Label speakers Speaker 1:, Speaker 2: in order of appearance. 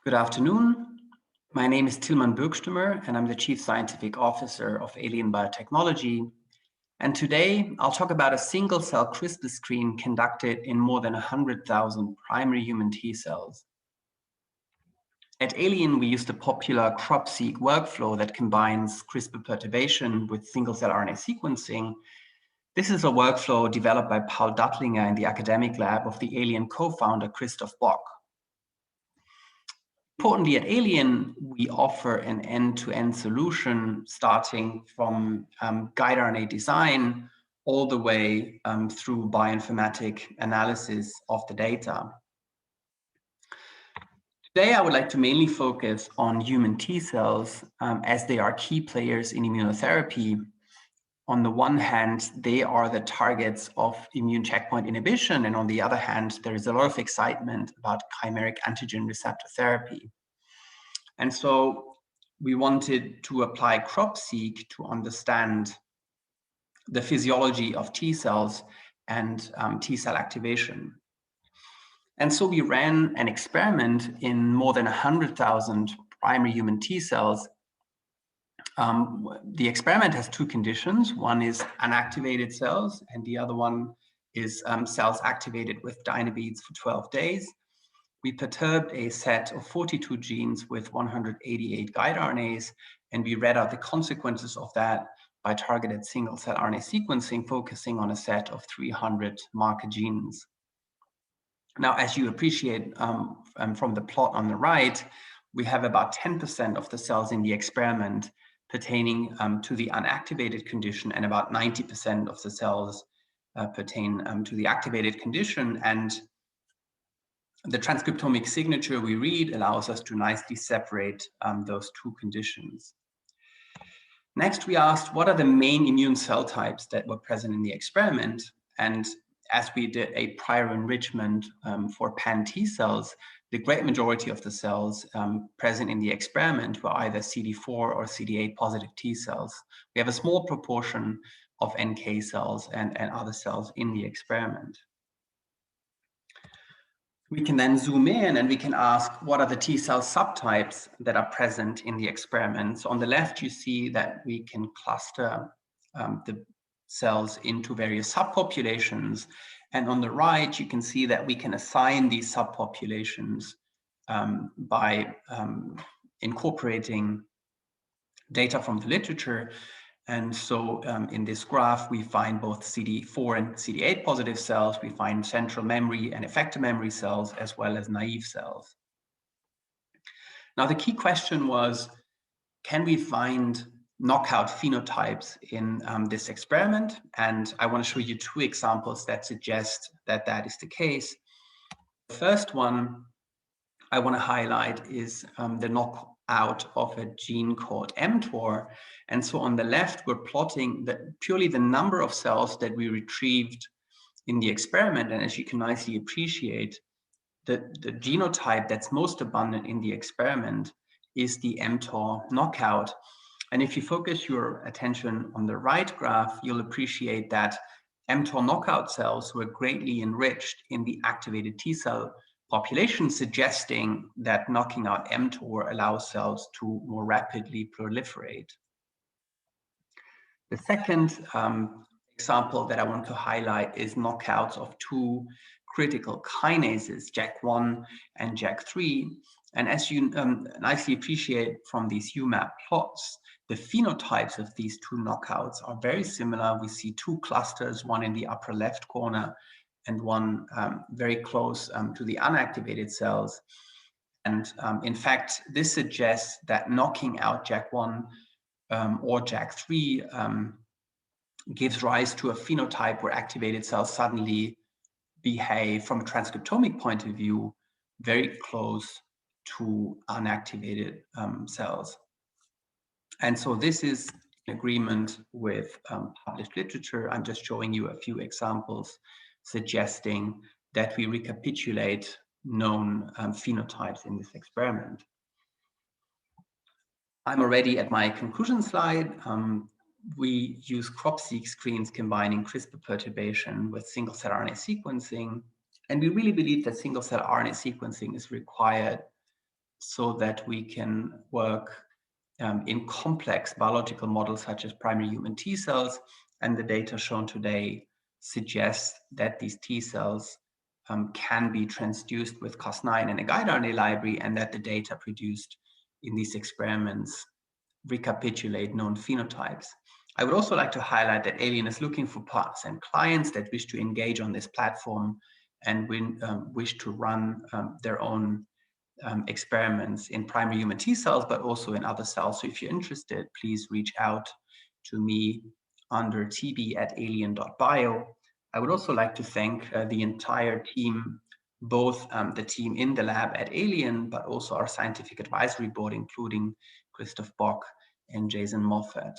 Speaker 1: Good afternoon. My name is Tilmann Buerckstuemmer, and I'm the Chief Scientific Officer of Alien Biotechnology. And today, I'll talk about a single-cell CRISPR screen conducted in more than 100,000 primary human T cells. At Alien, we use the popular CROP-seq workflow that combines CRISPR perturbation with single-cell RNA sequencing. This is a workflow developed by Paul Duttlinger in the academic lab of the Alien co-founder Christoph Bock. Importantly, at Alien, we offer an end-to-end solution starting from guide RNA design all the way through bioinformatic analysis of the data. Today, I would like to mainly focus on human T cells as they are key players in immunotherapy. On the one hand, they are the targets of immune checkpoint inhibition, and on the other hand, there is a lot of excitement about chimeric antigen receptor therapy. And so we wanted to apply CROP-seq to understand the physiology of T cells and T cell activation. And so we ran an experiment in more than 100,000 primary human T cells. The experiment has two conditions. One is unactivated cells, and the other one is cells activated with dynabeads for 12 days. We perturbed a set of 42 genes with 188 guide RNAs, and we read out the consequences of that by targeted single-cell RNA sequencing, focusing on a set of 300 marker genes. Now, as you appreciate from the plot on the right, we have about 10% of the cells in the experiment pertaining to the unactivated condition, and about 90% of the cells pertain to the activated condition. And the transcriptomic signature we read allows us to nicely separate those two conditions. Next, we asked, what are the main immune cell types that were present in the experiment? And as we did a prior enrichment for pan-T cells, the great majority of the cells present in the experiment were either CD4 or CD8 positive T cells. We have a small proportion of NK cells and other cells in the experiment. We can then zoom in and we can ask, what are the T cell subtypes that are present in the experiment? So on the left, you see that we can cluster the cells into various subpopulations. And on the right, you can see that we can assign these subpopulations by incorporating data from the literature. And so in this graph, we find both CD4 and CD8 positive cells. We find central memory and effector memory cells, as well as naive cells. Now, the key question was, can we find knockout phenotypes in this experiment? And I want to show you two examples that suggest that that is the case. The first one I want to highlight is the knockout of a gene called mTOR. And so on the left, we're plotting purely the number of cells that we retrieved in the experiment. And as you can nicely appreciate, the genotype that's most abundant in the experiment is the mTOR knockout. And if you focus your attention on the right graph, you'll appreciate that mTOR knockout cells were greatly enriched in the activated T cell population, suggesting that knocking out mTOR allows cells to more rapidly proliferate. The second example that I want to highlight is knockouts of two critical kinases, JAK1 and JAK3. And as you nicely appreciate from these UMAP plots, the phenotypes of these two knockouts are very similar. We see two clusters, one in the upper left corner and one very close to the unactivated cells. And in fact, this suggests that knocking out JAK1 or JAK3 gives rise to a phenotype where activated cells suddenly behave, from a transcriptomic point of view, very close to unactivated cells. And so this is in agreement with published literature. I'm just showing you a few examples suggesting that we recapitulate known phenotypes in this experiment. I'm already at my conclusion slide. We use CROP-seq screens combining CRISPR perturbation with single-cell RNA sequencing. And we really believe that single-cell RNA sequencing is required so that we can work in complex biological models such as primary human T cells, and the data shown today suggests that these T cells can be transduced with Cas9 in a guide RNA library, and that the data produced in these experiments recapitulate known phenotypes. I would also like to highlight that Alien is looking for partners and clients that wish to engage on this platform and wish to run their own experiments in primary human T cells, but also in other cells. So if you're interested, please reach out to me under tb@alien.bio. I would also like to thank the entire team, both the team in the lab at Alien, but also our scientific advisory board, including Christoph Bock and Jason Moffat.